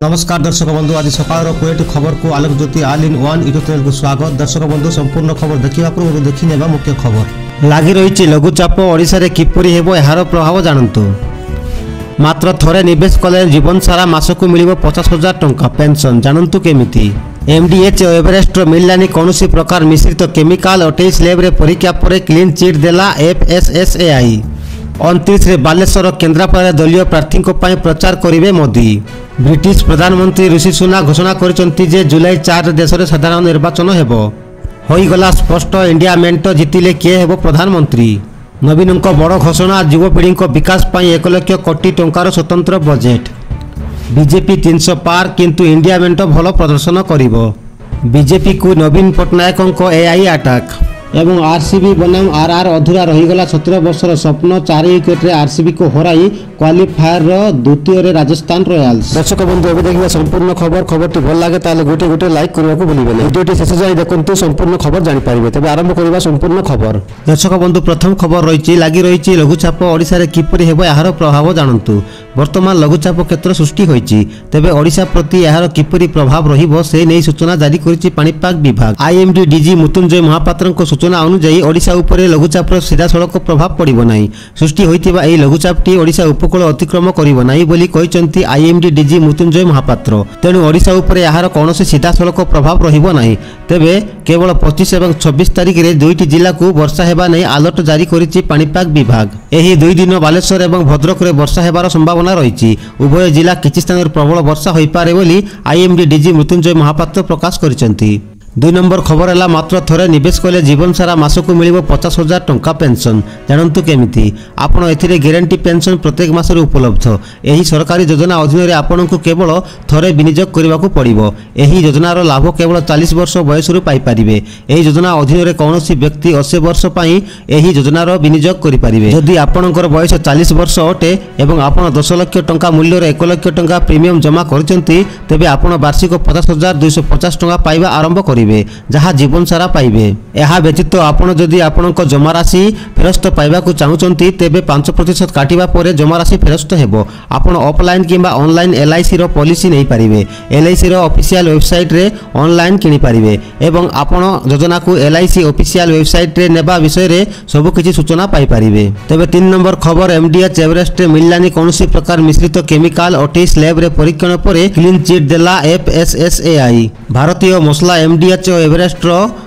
नमस्कार दर्शक बंधु आज सकाळ 20 खबर को Alok Jyoti all in one YouTube channel को स्वागत। दर्शक बंधु संपूर्ण खबर देखा पूर्व देखी नेबा मुख्य खबर। लगी रही लघुचाप ओडिशा रे किपरि हेबो एहार प्रभाव जानतु। मात्र थोड़े निवेश कले जीवन सारा मासकु मिलिबो 50,000 टंका पेंशन जानतु केमिति। एमडीएच एवरेस्ट मिललानी कौनसी प्रकार मिश्रित केमिकाल 28 लैब रे परीक्षा पर क्लीन चिट देला एफएसएसएआई। 29 रे बालेश्वर केन्द्रापड़ा दलीय प्रार्थी प्रचार करेंगे मोदी। ब्रिटिश प्रधानमंत्री ऋषि सुनाक घोषणा करिसेंति जे जुलाई 4 देश में साधारण निर्वाचन हेबो। होइगला स्पष्ट इंडिया मेंट जितिले किए हेबो प्रधानमंत्री। नवीन बड़ घोषणा युवपीढ़ी विकास पर 1 लाख कोटी टंकार स्वतंत्र बजेट। बीजेपी 300 पार किंतु इंडिया मेंट भल प्रदर्शन करिबो। बीजेपी को नवीन पट्टनायक एआई अटैक एवं आरसीबी बनाम आरआर अधूरा रहीगला 17 वर्षर स्वप्न 4 विकेट आरसीबी को हराई क्वालिफायर द्वितीय रे राजस्थान रॉयल्स। दर्शक बंधु एबे देखिबा संपूर्ण खबर। खबरटी भल लागे ताले गोटे गोटे लाइक करबा को भूलिबे नहीं। वीडियोटी शेष जाय देखंतु संपूर्ण खबर जानि पारिबे। तबे आरंभ करबा संपूर्ण खबर। दर्शक बंधु प्रथम खबर रहिछि लागि रहिछि लघुचाप ओडिसा रे किपरि हेबो एहार प्रभाव जानंतु। वर्तमान लघुचाप क्षेत्र सृष्टि होइछि तेबे ओडिसा प्रति एहार किपरि प्रभाव रहिबो से नै सूचना जारी करिछि पाणीपाग विभाग। आईएमडी डीजी मृत्युंजय महापात्रଙ୍କ सूचना अनुसार ओडिशा उपरे लघुचापर सीधासड़क प्रभाव पड़िबो नाही। सृष्टि होइतिबा एई लघुचापटी ओडिशा उपकूल अतिक्रम करिबो नाही बोली कहिसंती आईएमडी डीजी मृत्युंजय महापात्र। तेणु ओडिशा उपरे एहार कोनोसी सीधासड़क प्रभाव रहिबो नाही। तेबे केवल 25 और 26 तारिख रे दुईटी जिला को वर्षा हेबा नै अलर्ट जारी करिछि पाणीपाग विभाग। एही दुई दिन बालेश्वर और भद्रक रे वर्षा हेबार संभावना रहिछि। उभय जिला किछि स्थान प्रबल वर्षा होई पारे बोली आईएमडी डीजी मृत्युंजय महापात्र प्रकाश करिसंती। 2 नंबर खबर है मात्र थोड़े निवेश कले जीवन सारा मासकु मिलिबो 50,000 टंका पेंशन जानतु केमिति। आपण एथिरे ग्यारंटी पेंशन प्रत्येक मासरे उपलब्ध। एही सरकारी योजना अधीन रे आपनकु केवल थोड़े विनियोग करबाकू पड़िबो। एही योजनार लाभ केवल 40 वर्ष बयसरु पाई परिबे। एही योजना अधीन रे कौनसी व्यक्ति 80 वर्ष पई एही योजनार विनियोग करि परिबे। यदि आपनकर बयस 40 वर्ष अटे एवं आपण 10 लाख टंका मूल्य रे 1 लाख टंका प्रीमियम जमा करचंती तेबे आपण वार्षिक 50,250 टंका पाइबा आरंभ करि जहाँ जीवन सारा पाइबे। यह व्यतीत आपण जदि आपण जमा राशि फेरस्त पाइबाकू चाहूचंती तेबे 5% काटिबा परे जमा राशि फेरस्त हेबो। आपण ऑफलाइन किंबा ऑनलाइन एलआईसी रो पॉलिसी नहीं पारिबे। एलआईसी रो ऑफिशियल वेबसाइट रे ऑनलाइन किनि पारिबे एवं आपण योजना को एलआईसी ऑफिशियल वेबसाइट रे नेबा विषय रे सब किछि सूचना पाई पारिबे। तेबे 3 नंबर खबर एमडीएच एवरेस्ट मिललानी कोनोसी प्रकार मिश्रित केमिकाल 28 लैब रे परीक्षण परे क्लीन चिट देला एफएसएसएआई। भारतीय मसला एमडीएच एवरेस्ट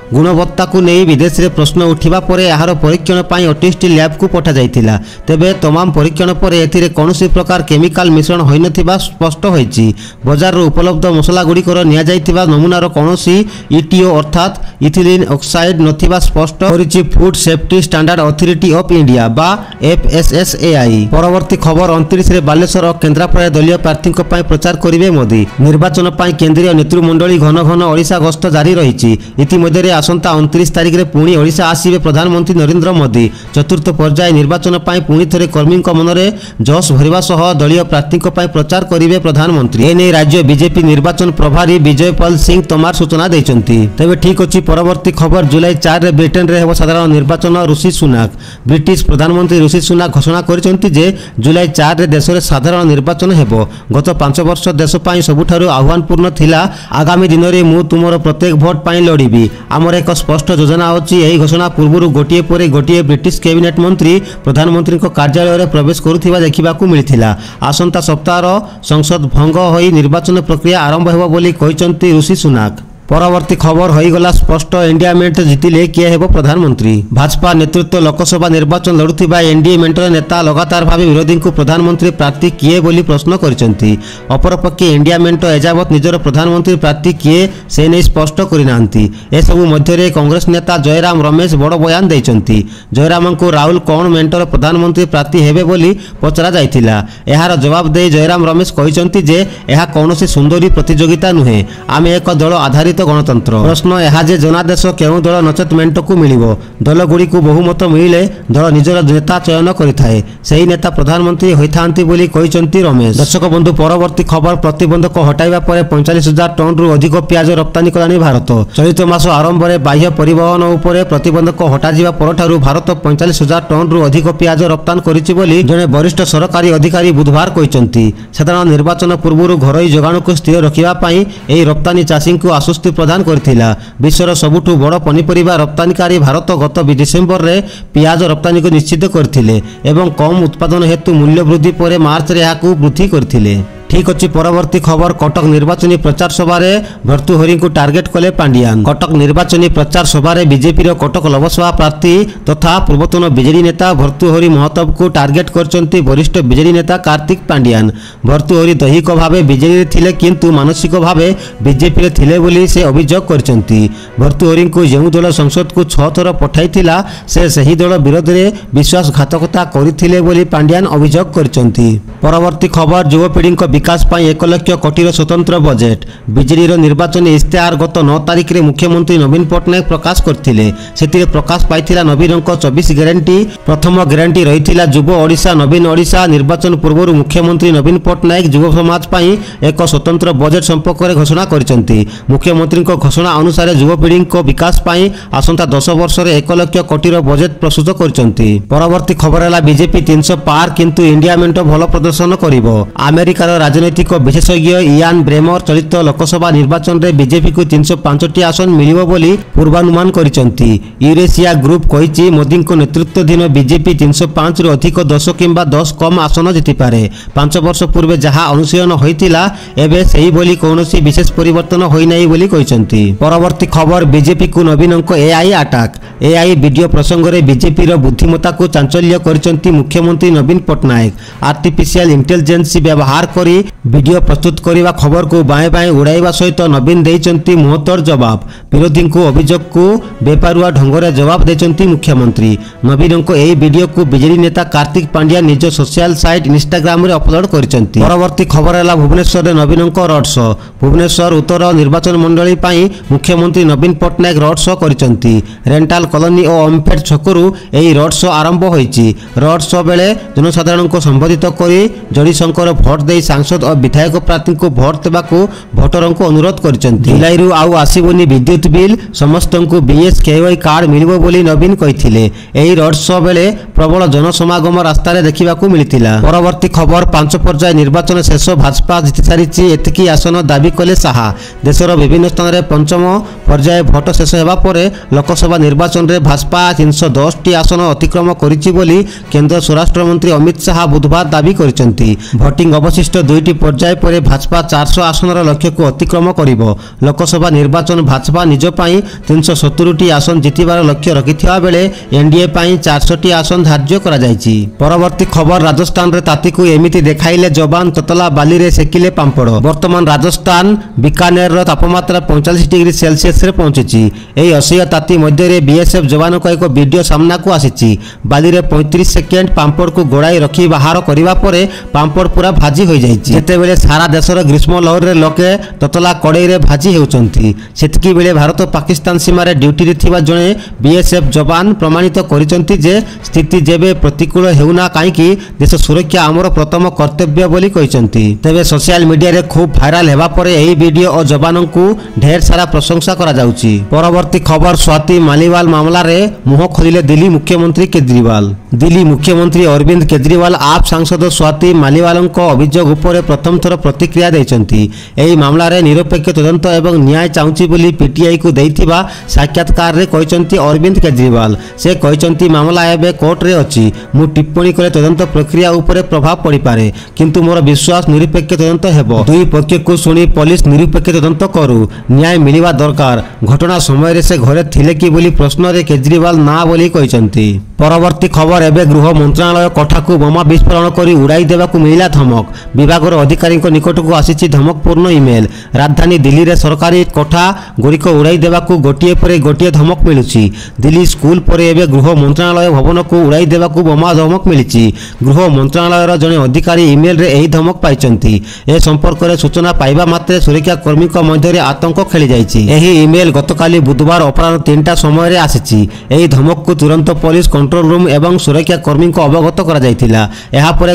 गुणवत्ता को नहीं विदेश रे प्रश्न उठिबा परे यार परीक्षण पाई 28 लैब को पठा जाइथिला। तेबे तमाम परीक्षण परे एथिरे कोनोसी प्रकार केमिकाल मिश्रण होई नथिबा स्पष्ट होईछि। बाजार रो उपलब्ध मसला गुडीकर निया जाइथिबा नमूनार कोनोसी ईटीओ अर्थात इथिलीन ऑक्साइड नथिबा स्पष्ट करिछि food safety standard authority of India बा एफएसएसएआई। परवर्ती खबर 29 रे बालेश्वर केन्द्रापड़ा दलीय प्रार्थी प्रचार करिवे मोदी। निर्वाचन पाई केंद्रीय नेतृमंडली घन घन ओडिशा गस्त जारी रहिछि। इतिमध्ये आसंता 29 तारिख रे पुणी ओडिशा आसीबे प्रधानमंत्री नरेंद्र मोदी। चतुर्थ पर्याय निर्वाचन पाई पुणी थरे कर्मी मनरे जोश भरिबा सह दलीय प्रार्थी प्रचार करिवे प्रधानमंत्री। एने राज्य बीजेपी निर्वाचन प्रभारी विजयपाल सिंह तोमार सूचना दैछंती। तबे ठीक अछि परवर्ती खबर जुलाई 4 रे ब्रिटेन रे हेबो साधारण निर्वाचन। ऋषि सुनाक ब्रिटिश प्रधानमंत्री ऋषि सुनाक घोषणा करिसंती जे जुलाई 4 रे देश रे साधारण निर्वाचन हेबो। गत 5 वर्ष देश पाई सबुठारु आह्वानपूर्ण थिला। आगामी दिन रे मु तुमरो प्रत्येक भोट पाई लड़ीबी। आमर एक स्पष्ट योजना अछि। एही घोषणा पूर्व गोटिए परे गोटिए ब्रिटिश कैबिनेट मंत्री प्रधानमंत्री कार्यालय रे प्रवेश करुथिबा देखिबाकू मिलिथिला। आसंता सप्ताह संसद भंग होई निर्वाचन प्रक्रिया आरंभ हेबो बोली कहिसंती ऋषि सुनाक। परवर्ती खबर होइगला स्पष्ट इंडिया मेंट जितिले किए हेबो प्रधानमंत्री। भाजपा नेतृत्व लोकसभा निर्वाचन लड़ुथिबा एनडीए मेंटर नेता लगातार भाव विरोधी को प्रधानमंत्री प्रार्थी किए बोली प्रश्न करिसंती। अपरपक्षे इंडिया मेंट एजावत निजर प्रधानमंत्री प्रार्थी किए से नै स्पष्ट करिनांती। ए सब मध्यरे कांग्रेस नेता जयराम रमेश बड़ बयान दैछंती। जयराम को राहुल कौन मेंटर प्रधानमंत्री प्रार्थी हेबे बोली पचरा जाइथिला। एहार जवाब दे जयराम रमेश कहिसंती जे एहा कोनोसी सुंदरी प्रतियोगिता नुहे। आमे एक दल आधारित ସହିତ ଗଣତନ୍ତ୍ର। ପ୍ରଶ୍ନ ଏହା ଯେ ଜନାଦେଶ କେଉଁ ଦଳ ନଚେତ ମେଣ୍ଟକୁ ମିଳିବ। ଦଳଗୁଡ଼ିକୁ ବହୁମତ ମିଳିଲେ ଦଳ ନିଜର ନେତା ଚୟନ କରିଥାଏ, ସେହି ନେତା ପ୍ରଧାନମନ୍ତ୍ରୀ ହୋଇଥାନ୍ତି ବୋଲି କହିଛନ୍ତି ରମେଶ। ଦର୍ଶକ ବନ୍ଧୁ, ପରବର୍ତ୍ତୀ ଖବର। ପ୍ରତିବନ୍ଧକ ହଟାଇବା ପରେ 45,000 ଟନ୍ରୁ ଅଧିକ ପିଆଜ ରପ୍ତାନି କଲାଣି ଭାରତ। ଚଳିତ ମାସ ଆରମ୍ଭରେ ବାହ୍ୟ ପରିବହନ ଉପରେ ପ୍ରତିବନ୍ଧକ ହଟାଯିବା ପରଠାରୁ ଭାରତ 45,000 ଟନ୍ରୁ ଅଧିକ ପିଆଜ ରପ୍ତାନି କରିଛି ବୋଲି ଜଣେ ବରିଷ୍ଠ ସରକାରୀ ଅଧିକାରୀ ବୁଧବାର କହିଛନ୍ତି। ସାଧାରଣ ନିର୍ବାଚନ ପୂର୍ବରୁ ଘରୋଇ ଯୋଗାଣକୁ ସ୍ଥିର ରଖିବା ପାଇଁ ଏହି ରପ୍ତାନି ଚାଷୀଙ୍କୁ ଆଶ୍ୱସ୍ତି ପ୍ରଦାନ କରିଥିଲା। ବିଶ୍ୱର ସବୁଠୁ ବଡ଼ ପନିପରିବା ରପ୍ତାନିକାରୀ ଭାରତ ଗତ ଡିସେମ୍ବରରେ ପିଆଜ ରପ୍ତାନିକୁ ନିଶ୍ଚିତ କରିଥିଲେ ଏବଂ କମ୍ ଉତ୍ପାଦନ ହେତୁ ମୂଲ୍ୟ ବୃଦ୍ଧି ପରେ ମାର୍ଚ୍ଚରେ ଏହାକୁ ବୃଦ୍ଧି କରିଥିଲେ। ଠିକ୍ ଅଛି, ପରବର୍ତ୍ତୀ ଖବର। କଟକ ନିର୍ବାଚନୀ ପ୍ରଚାର ସଭାରେ ଭର୍ତ୍ତୃହରିଙ୍କୁ ଟାର୍ଗେଟ କଲେ ପାଣ୍ଡିଆନ। କଟକ ନିର୍ବାଚନୀ ପ୍ରଚାର ସଭାରେ ବିଜେପିର କଟକ ଲୋକସଭା ପ୍ରାର୍ଥୀ ତଥା ପୂର୍ବତନ ବିଜେଡି ନେତା ଭର୍ତ୍ତୃହରି ମହତାବଙ୍କୁ ଟାର୍ଗେଟ କରିଛନ୍ତି ବରିଷ୍ଠ ବିଜେଡି ନେତା କାର୍ତ୍ତିକ ପାଣ୍ଡିଆନ। ଭର୍ତ୍ତୃହରି ଦୈହିକ ଭାବେ ବିଜେଡିରେ ଥିଲେ କିନ୍ତୁ ମାନସିକ ଭାବେ ବିଜେପିରେ ଥିଲେ ବୋଲି ସେ ଅଭିଯୋଗ କରିଛନ୍ତି। ଭର୍ତ୍ତୃହରିଙ୍କୁ ଯେଉଁ ଦଳ ସଂସଦକୁ 6 ଥର ପଠାଇଥିଲା ସେ ସେହି ଦଳ ବିରୋଧରେ ବିଶ୍ୱାସଘାତକତା କରିଥିଲେ ବୋଲି ପାଣ୍ଡିଆନ ଅଭିଯୋଗ କରିଛନ୍ତି। ପରବର୍ତ୍ତୀ ଖବର। ଯୁବପିଢ଼ିଙ୍କ ବିକାଶ ପାଇଁ 1 ଲକ୍ଷ କୋଟିର ସ୍ୱତନ୍ତ୍ର ବଜେଟ୍। ବିଜେଡିର ନିର୍ବାଚନୀ ଇସ୍ତାହାର ଗତ 9 ତାରିଖରେ ମୁଖ୍ୟମନ୍ତ୍ରୀ ନବୀନ ପଟ୍ଟନାୟକ ପ୍ରକାଶ କରିଥିଲେ। ସେଥିରେ ପ୍ରକାଶ ପାଇଥିଲା ନବୀନଙ୍କ 24 ଗ୍ୟାରେଣ୍ଟି। ପ୍ରଥମ ଗ୍ୟାରେଣ୍ଟି ରହିଥିଲା ଯୁବ ଓଡ଼ିଶା ନବୀନ ଓଡ଼ିଶା। ନିର୍ବାଚନ ପୂର୍ବରୁ ମୁଖ୍ୟମନ୍ତ୍ରୀ ନବୀନ ପଟ୍ଟନାୟକ ଯୁବ ସମାଜ ପାଇଁ ଏକ ସ୍ୱତନ୍ତ୍ର ବଜେଟ୍ ସମ୍ପର୍କରେ ଘୋଷଣା କରିଛନ୍ତି। ମୁଖ୍ୟମନ୍ତ୍ରୀଙ୍କ ଘୋଷଣା ଅନୁସାରେ ଯୁବପିଢ଼ିଙ୍କ ବିକାଶ ପାଇଁ ଆସନ୍ତା 10 ବର୍ଷରେ 1 ଲକ୍ଷ କୋଟିର ବଜେଟ୍ ପ୍ରସ୍ତୁତ କରିଛନ୍ତି। ପରବର୍ତ୍ତୀ ଖବର ହେଲା ବିଜେପି 300 ପାର କିନ୍ତୁ ଇଣ୍ଡିଆ ମେଣ୍ଟ ଭଲ ପ୍ରଦର୍ଶନ କରିବ। ଆମେରିକାର ରାଜନୈତିକ ବିଶେଷଜ୍ଞ ଇଆନ୍ ବ୍ରେମର ଚଳିତ ଲୋକସଭା ନିର୍ବାଚନରେ ବିଜେପିକୁ 305ଟି ଆସନ ମିଳିବ ବୋଲି ପୂର୍ବାନୁମାନ କରିଛନ୍ତି। ୟୁରେସିଆ ଗ୍ରୁପ କହିଛି ମୋଦିଙ୍କ ନେତୃତ୍ୱାଧୀନ ବିଜେପି 305ରୁ ଅଧିକ 10 କିମ୍ବା 10 କମ୍ ଆସନ ଜିତିପାରେ। 5 ବର୍ଷ ପୂର୍ବେ ଯାହା ଅନୁଶୀଳନ ହୋଇଥିଲା ଏବେ ସେହିଭଳି କୌଣସି ବିଶେଷ ପରିବର୍ତ୍ତନ ହୋଇନାହିଁ ବୋଲି କହିଛନ୍ତି। ପରବର୍ତ୍ତୀ ଖବର। ବିଜେପିକୁ ନବୀନଙ୍କ ଏଆଇ ଆଟାକ୍। ଏଆଇ ଭିଡିଓ ପ୍ରସଙ୍ଗରେ ବିଜେପିର ବୁଦ୍ଧିମତ୍ତାକୁ ଚାଞ୍ଚଲ୍ୟ କରିଛନ୍ତି ମୁଖ୍ୟମନ୍ତ୍ରୀ ନବୀନ ପଟ୍ଟନାୟକ। ଆର୍ଟିଫିସିଆଲ ଇଣ୍ଟେଲିଜେନ୍ସ ବ୍ୟବହାର କରି ଭିଡିଓ ପ୍ରସ୍ତୁତ କରିବା ଖବରକୁ ବାଏଁ ବାଏଁ ଉଡ଼ାଇବା ସହିତ ନବୀନ ଦେଇଛନ୍ତି ମୁହଁତୋଡ଼ ଜବାବ। ବିରୋଧୀଙ୍କୁ ଅଭିଯୋଗକୁ ବେପାରୁଆ ଢଙ୍ଗରେ ଜବାବ ଦେଇଛନ୍ତି ମୁଖ୍ୟମନ୍ତ୍ରୀ। ନବୀନଙ୍କ ଏହି ଭିଡିଓକୁ ବିଜେଡି ନେତା କାର୍ତ୍ତିକ ପାଣ୍ଡିଆନ ନିଜ ସୋସିଆଲ ସାଇଟ୍ ଇନଷ୍ଟାଗ୍ରାମରେ ଅପଲୋଡ କରିଛନ୍ତି। ପରବର୍ତ୍ତୀ ଖବର ହେଲା ଭୁବନେଶ୍ୱରରେ ନବୀନଙ୍କ ରୋଡ୍ ଶୋ। ଭୁବନେଶ୍ୱର ଉତ୍ତର ନିର୍ବାଚନ ମଣ୍ଡଳୀ ପାଇଁ ମୁଖ୍ୟମନ୍ତ୍ରୀ ନବୀନ ପଟ୍ଟନାୟକ ରୋଡ୍ ଶୋ କରିଛନ୍ତି। ରେଣ୍ଟାଲ କଲୋନୀ ଓ ଓମଫେଡ୍ ଛକରୁ ଏହି ରୋଡ୍ ଶୋ ଆରମ୍ଭ ହୋଇଛି। ରୋଡ୍ ଶୋ ବେଳେ ଜନସାଧାରଣଙ୍କୁ ସମ୍ବୋଧିତ କରି ଜଡ଼ିଶଙ୍କର ଭୋଟ ଦେଇ ସାଂସଦ ଓ ବିଧାୟକ ପ୍ରାର୍ଥୀଙ୍କୁ ଭୋଟ ଦେବାକୁ ଭୋଟରଙ୍କୁ ଅନୁରୋଧ କରିଛନ୍ତି। ଜୁଲାଇରୁ ଆଉ ଆସିବନି ବିଦ୍ୟୁତ ବିଲ୍, ସମସ୍ତଙ୍କୁ BSKY କାର୍ଡ ମିଳିବ ବୋଲି ନବୀନ କହିଥିଲେ। ଏହି ରୋଡ୍ ଶୋ ବେଳେ ପ୍ରବଳ ଜନସମାଗମ ରାସ୍ତାରେ ଦେଖିବାକୁ ମିଳିଥିଲା। ପରବର୍ତ୍ତୀ ଖବର। 5 ପର୍ଯ୍ୟାୟ ନିର୍ବାଚନ ଶେଷ, ଭାଜପା ଜିତିସାରିଛି ଏତିକି ଆସନ ଦାବି କଲେ ଶାହା। ଦେଶର ବିଭିନ୍ନ ସ୍ଥାନରେ 5ମ ପର୍ଯ୍ୟାୟ ଭୋଟ ଶେଷ ହେବା ପରେ ଲୋକସଭା ନିର୍ବାଚନରେ ଭାଜପା 310ଟି ଆସନ ଅତିକ୍ରମ କରିଛି ବୋଲି କେନ୍ଦ୍ର ସ୍ୱରାଷ୍ଟ୍ର ମନ୍ତ୍ରୀ ଅମିତ ଶାହା ବୁଧବାର ଦାବି କରିଛନ୍ତି। ଭୋଟିଂ ଅବଶିଷ୍ଟ 2ଟି ପର୍ଯ୍ୟାୟ ପରେ ଭାଜପା 400 ଆସନର ଲକ୍ଷ୍ୟକୁ ଅତିକ୍ରମ କରିବ। ଲୋକସଭା ନିର୍ବାଚନ ଭାଜପା ନିଜ ପାଇଁ 370ଟି ଆସନ ଜିତିବାର ଲକ୍ଷ୍ୟ ରଖିଥିବା ବେଳେ ଏନଡିଏ ପାଇଁ 400ଟି ଆସନ ଧାର୍ଯ୍ୟ କରାଯାଇଛି। ପରବର୍ତ୍ତୀ ଖବର। ରାଜସ୍ଥାନରେ ତାତିକୁ ଏମିତି ଦେଖାଇଲେ ଯବାନ, ତତଲା ବାଲିରେ ସେକିଲେ ପାମ୍ପଡ଼। ବର୍ତ୍ତମାନ ରାଜସ୍ଥାନ ବିକାନେରର ତାପମାତ୍ରା 45 ଡିଗ୍ରୀ ସେଲସିୟସରେ ପହଞ୍ଚିଛି। ଏହି ଅସହ୍ୟ ତାତି ମଧ୍ୟରେ ବିଏସଏଫ ଯବାନଙ୍କ ଏକ ଭିଡିଓ ସାମ୍ନାକୁ ଆସିଛି। ବାଲିରେ 35 ସେକେଣ୍ଡ ପାମ୍ପଡ଼କୁ ଗୋଡ଼ାଇ ରଖି ବାହାର କରିବା ପରେ ପାମ୍ପଡ଼ ପୁରା ଭାଜି ହୋଇଯାଇଛି। ଯେତେବେଳେ ସାରା ଦେଶର ଗ୍ରୀଷ୍ମ ଲହରରେ ଲୋକେ ତତଲା କଡ଼େଇରେ ଭାଜି ହେଉଛନ୍ତି, ସେତିକିବେଳେ ଭାରତ ପାକିସ୍ତାନ ସୀମାରେ ଡ୍ୟୁଟିରେ ଥିବା ଜଣେ ବିଏସଏଫ ଯବାନ ପ୍ରମାଣିତ କରିଛନ୍ତି ଯେ ସ୍ଥିତି ଯେବେ ପ୍ରତିକୂଳ ହେଉନା କାହିଁକି ଦେଶ ସୁରକ୍ଷା ଆମର ପ୍ରଥମ କର୍ତ୍ତବ୍ୟ ବୋଲି କହିଛନ୍ତି। ତେବେ ସୋସିଆଲ ମିଡିଆରେ ଖୁବ୍ ଭାଇରାଲ ହେବା ପରେ ଏହି ଭିଡିଓ ଓ ଯବାନଙ୍କୁ ଢେର ସାରା ପ୍ରଶଂସା କରାଯାଉଛି। ପରବର୍ତ୍ତୀ ଖବର। ସ୍ୱାତି ମାଲିୱାଲ ମାମଲାରେ ମୁହଁ ଖୋଲିଲେ ଦିଲ୍ଲୀ ମୁଖ୍ୟମନ୍ତ୍ରୀ କେଜ୍ରିୱାଲ। ଦିଲ୍ଲୀ ମୁଖ୍ୟମନ୍ତ୍ରୀ ଅରବିନ୍ଦ କେଜ୍ରିୱାଲ ଆପ୍ ସାଂସଦ ସ୍ୱାତି ମାଲିୱାଲଙ୍କ ଅଭିଯୋଗ ଉପରେ ପ୍ରଥମ ଥର ପ୍ରତିକ୍ରିୟା ଦେଇଛନ୍ତି। ଏହି ମାମଲାରେ ନିରପେକ୍ଷ ତଦନ୍ତ ଏବଂ ନ୍ୟାୟ ଚାହୁଁଛି ବୋଲି ପିଟିଆଇକୁ ଦେଇଥିବା ସାକ୍ଷାତକାରରେ କହିଛନ୍ତି ଅରବିନ୍ଦ କେଜ୍ରିୱାଲ। ସେ କହିଛନ୍ତି ମାମଲା ଏବେ କୋର୍ଟରେ ଅଛି। ମୁଁ ଟିପ୍ପଣୀ କଲେ ତଦନ୍ତ ପ୍ରକ୍ରିୟା ଉପରେ ପ୍ରଭାବ ପଡ଼ିପାରେ, କିନ୍ତୁ ମୋର ବିଶ୍ୱାସ ନିରପେକ୍ଷ ତଦନ୍ତ ହେବ। ଦୁଇ ପକ୍ଷକୁ ଶୁଣି ପୋଲିସ ନିରପେକ୍ଷ ତଦନ୍ତ କରୁ। ନ୍ୟାୟ ମିଳିବା ଦରକାର। ଘଟଣା ସମୟରେ ସେ ଘରେ ଥିଲେ କି ବୋଲି ପ୍ରଶ୍ନରେ କେଜ୍ରିୱାଲ ନା ବୋଲି କହିଛନ୍ତି। ପରବର୍ତ୍ତୀ ଖବର ଏବେ ଗୃହ ମନ୍ତ୍ରଣାଳୟ କୋଠାକୁ ବୋମା ବିସ୍ଫୋରଣ କରି ଉଡ଼ାଇ ଦେବାକୁ ମିଳିଲା ଧମକ। ବିଭାଗର ଅଧିକାରୀଙ୍କ ନିକଟକୁ ଆସିଛି ଧମକପୂର୍ଣ୍ଣ ଇମେଲ। ରାଜଧାନୀ ଦିଲ୍ଲୀରେ ସରକାରୀ କୋଠା ଗୁଡ଼ିକ ଉଡ଼ାଇ ଦେବାକୁ ଗୋଟିଏ ପରେ ଗୋଟିଏ ଧମକ ମିଳୁଛି। ଦିଲ୍ଲୀ ସ୍କୁଲ ପରେ ଏବେ ଗୃହ ମନ୍ତ୍ରଣାଳୟ ଭବନକୁ ଉଡ଼ାଇ ଦେବାକୁ ବୋମା ଧମକ ମିଳିଛି। ଗୃହ ମନ୍ତ୍ରଣାଳୟର ଜଣେ ଅଧିକାରୀ ଇମେଲରେ ଏହି ଧମକ ପାଇଛନ୍ତି। ଏ ସମ୍ପର୍କରେ ସୂଚନା ପାଇବା ମାତ୍ରେ ସୁରକ୍ଷା କର୍ମୀଙ୍କ ମଧ୍ୟରେ ଆତଙ୍କ ଖେଳିଯାଇଛି। ଏହି ଇମେଲ ଗତକାଲି ବୁଧବାର ଅପରାହ୍ନ 3ଟା ସମୟରେ ଆସିଛି। ଏହି ଧମକକୁ ତୁରନ୍ତ ପୋଲିସ कंट्रोल रूम एवं सुरक्षा कर्मी को अवगत कर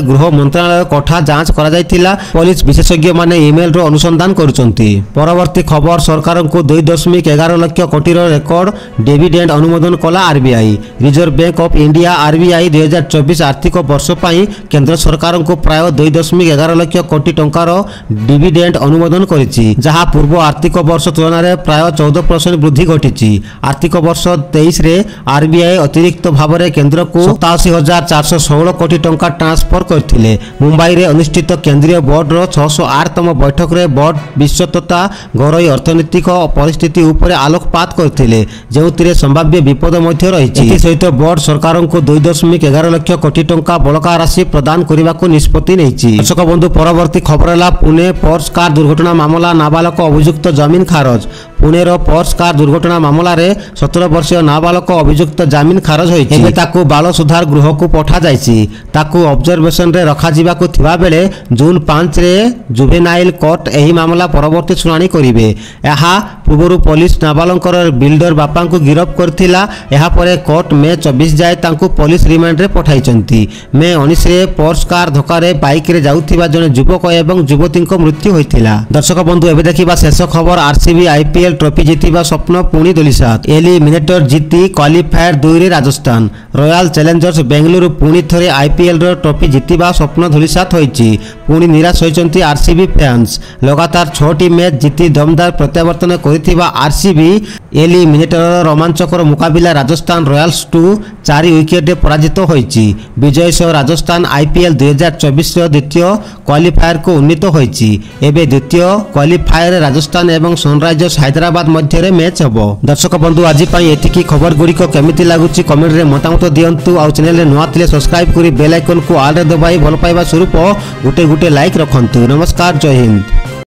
गृह मंत्रालय कोठा जांच कर पुलिस विशेषज्ञ माने ईमेल रो अनुसंधान करुचंती। परवर्ती खबर सरकार को 2.11 लाख कोटी रेकर्ड डिविडेंड अनुमोदन कला RBI. Reserve bank of India RBI 2024 आर्थिक वर्ष पर केंद्र सरकार को प्राय 2.11 लाख कोटी टंकार डिविडेंड अनुमोदन करिछि, जहां पूर्व आर्थिक वर्ष तुलन में प्राय 14% वृद्धि घटी। आर्थिक वर्ष 23 रे आरबीआई अतिरिक्त भाव में केंद्र को 87,416 कोटी टंका ट्रांसफर करथिले। मुंबई रे अनुष्ठित केंद्रीय बोर्ड रो 608तम बैठक रे बोर्ड विश्व तथा घरोई अर्थनैतिक परिस्थिति उपर आलोकपात करथिले, जेउतिरे संभाव्य विपद मध्य रहिछि। एथि सहित बोर्ड सरकार को 2.11 लाख कोटी टंका बलका राशि प्रदान करने को निष्पत्ति नेछि। दर्शक बंधु, परवर्ती खबर है पुणे पोर्स कार दुर्घटना मामला नाबालक अभियुक्त जमीन खारज। पुणे रो पोर्स कार दुर्घटना मामला रे 17 वर्षीय नाबालक अभियुक्त जमीन खारज होइछि। एबे ताकू बाल सुधार गृह को पठा जाइछि। ताकू ऑब्जर्वेशन रे रखा जिबा को थिबा बेले जून 5 रे जुवेनाइल कोर्ट एही मामला परवर्ती सुनानी करिवे। एहा पूर्व पुलिस नाबालकर बिल्डर बापा को गिरफ्त करथिला। एहा परे कोर्ट मे 24 जाए तांकू पुलिस रिमांड रे पठाइचंती। मे 19 रे पोर्स कार धक्का रे बाइक रे जाउथिबा जने युवक एवं युवती को मृत्यु होइथिला। दर्शक बंधु, एबे देखिबा शेष खबर। आरसीबी आईपीएल ट्रॉफी जीतिबा स्वप्न पुणी धुलिसात। एलिमिनेटर जीति क्वालिफायर 2 रे राजस्थान। रॉयल चैलेंजर्स बेंगलुरु पुणी थरे आईपीएल रो ट्रॉफी जीतिबा स्वप्न धुलिसात होइछि। पुणी निराश होइचंती आरसीबी फैंस। लगातार 6टी मैच जीति दमदार प्रत्यावर्तन करिथिबा आरसीबी एलिमिनेटर रोमांचकर मुकाबिला राजस्थान रॉयल्स 4 विकेट पराजित होइछि। विजय सह राजस्थान आईपीएल 2024 द्वितीय क्वालिफायर को उन्नीत होइछि। एबे द्वितीय क्वालिफायर राजस्थान एवं सनराइजर्स हैदराबाद मध्य मैच हेबो। दर्शक बंधु, आज एतिकी खबर गुड़िक केमिति लागुछि कमेंट रे मतामत दियंतु। आ चैनल रे नुआ थिले सब्सक्राइब करी बेल आइकन को ऑल रे दबाई भल पाइबा स्वरूप गुटे लाइक रखंतु। नमस्कार, जय हिंद।